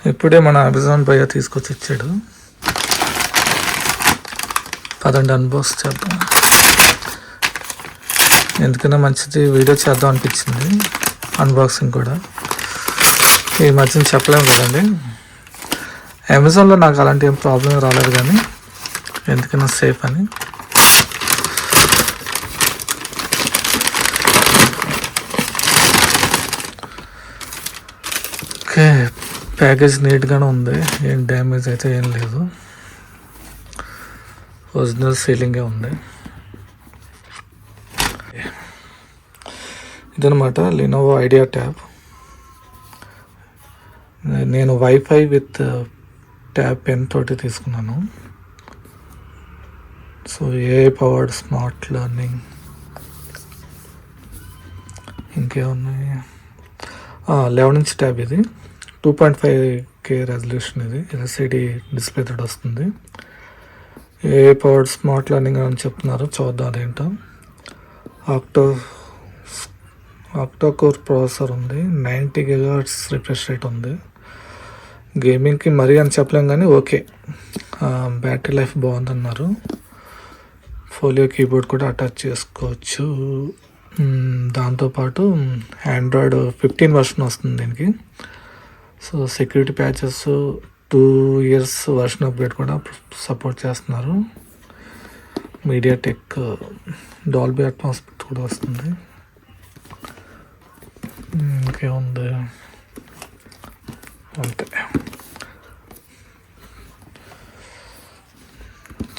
ఇప్పుడే మన అమెజాన్ భయ్య తీసుకొచ్చి ఇచ్చాడు. పదండి అన్బాక్స్ చేద్దాం. ఎందుకన్నా మంచిది వీడియో చేద్దాం అనిపించింది, అన్బాక్సింగ్ కూడా. ఈ మధ్యన చెప్పలేము కదండి. అమెజాన్లో నాకు అలాంటి ఏం ప్రాబ్లం రాలేదు, కానీ ఎందుకన్నా సేఫ్ అని. ఓకే, ప్యాకేజ్ నీట్గానే ఉంది, ఏం డ్యామేజ్ అయితే ఏం లేదు, ఒరిజినల్ సీలింగే ఉంది. ఇదనమాట లెనోవో ఐడియా ట్యాబ్. నేను వైఫై విత్ ట్యాబ్ పెన్ తోటి తీసుకున్నాను. So AI powered smart learning. ఇంకేమున్నాయి? 11 ఇంచ్ ట్యాబ్ ఇది, 2.5K రెజల్యూషన్. ఇది ఎల్సిడి డిస్ప్లే తోటి వస్తుంది. ఏఐ పవర్డ్ స్మార్ట్ లెర్నింగ్ అని చెప్తున్నారు, చూద్దాం అదేంటో. ఆక్టోకోర్ ప్రాసెసర్ ఉంది, 90 GHz రిఫ్రెష్ రేట్ ఉంది. గేమింగ్కి మరీ అని చెప్పలేం, కానీ ఓకే. బ్యాటరీ లైఫ్ బాగుందన్నారు. ఫోలియో కీబోర్డ్ కూడా అటాచ్ చేసుకోవచ్చు. దాంతోపాటు ఆండ్రాయిడ్ 15 వర్షన్ వస్తుంది దీనికి. So security patches, 2 years version upgrade కూడా సపోర్ట్ చేస్తున్నారు. మీడియాటెక్ డాల్బీ అట్మాస్ కూడా వస్తుంది. ఇంకేముంది, అంతే.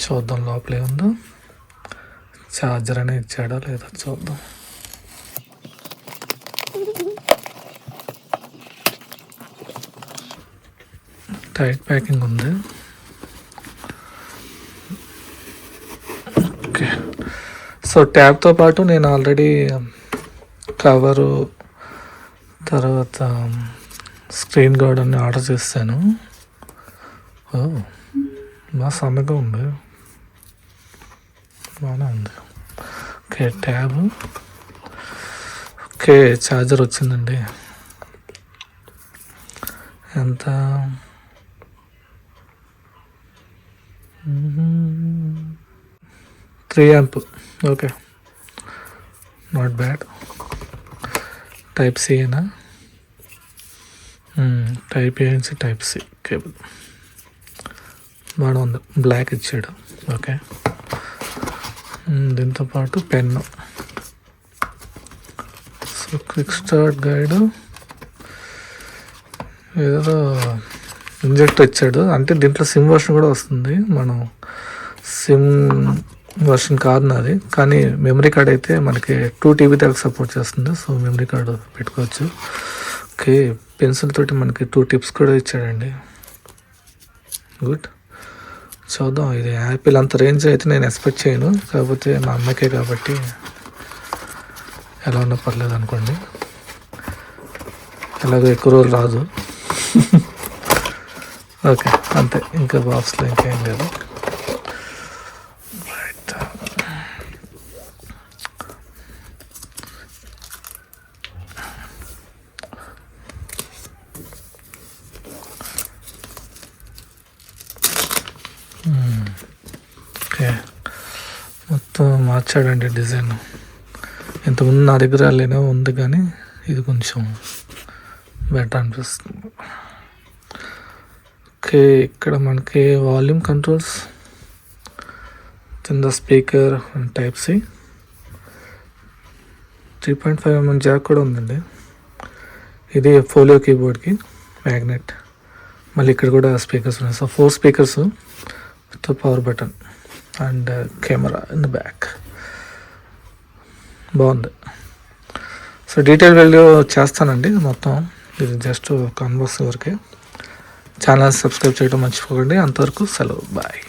చూద్దాం లోపలే ఉందో. ఛార్జర్ అనే ఇచ్చాడా లేదా చూద్దాం. టైట్ ప్యాకింగ్ ఉంది. ఓకే, సో ట్యాబ్తో పాటు నేను ఆల్రెడీ కవరు, తర్వాత స్క్రీన్ గార్డ్ అన్ని ఆర్డర్ చేశాను. బాగా సన్నగా ఉంది, బాగానే ఉంది. Okay, tab. ఓకే, ఛార్జర్ వచ్చిందండి. ఎంత? 3 amp. Okay, not bad. Type C అయినా, టైప్ ఏ నుంచి టైప్ సి కేబుల్ బాగా ఉంది. బ్లాక్ ఇచ్చాడు. ఓకే, దీంతో పాటు pen. So quick start guide, ఏదో ఇంజెక్టర్ ఇచ్చాడు. అంటే దీంట్లో సిమ్ వర్షన్ కూడా వస్తుంది. మనం సిమ్ వర్షన్ కాదు నాది, కానీ మెమరీ కార్డ్ అయితే మనకి 2 TB దాకా సపోర్ట్ చేస్తుంది. సో మెమరీ కార్డు పెట్టుకోవచ్చు. ఓకే, పెన్సిల్ తోటి మనకి 2 టిప్స్ కూడా ఇచ్చాడండి. గుడ్. చూద్దాం. ఇది యాపిల్ అంత రేంజ్ అయితే నేను ఎక్స్పెక్ట్ చేయను, కాకపోతే మా అమ్మకే కాబట్టి ఎలా ఉన్నా పర్లేదు అనుకోండి. ఎలాగో ఎక్కువ రోజులు రాదు. ఓకే, అంతే. ఇంకా బాక్స్లో ఇంకేం లేదు. రైట్. ఓకే, మొత్తం మార్చాడండి డిజైన్. ఇంతకుముందు నా దగ్గర లెనోవో ఉంది, కానీ ఇది కొంచెం బెటర్ అనిపిస్తుంది. ఓకే, ఇక్కడ మనకి వాల్యూమ్ కంట్రోల్స్, కింద speaker and type C, 3.5mm jack కూడా ఉందండి. ఇది ఫోలియో కీబోర్డ్కి మ్యాగ్నెట్. మళ్ళీ ఇక్కడ కూడా స్పీకర్స్ ఉన్నాయి. So 4 speakers with power button and camera in the back. బాగుంది. సో డీటెయిల్ వీడియో చేస్తానండి మొత్తం. ఇది జస్ట్ ఒక అన్బాక్సింగ్ వరకే. ఛానల్ సబ్స్క్రైబ్ చేయడం మర్చిపోకండి. అంతవరకు సెలవు, బాయ్.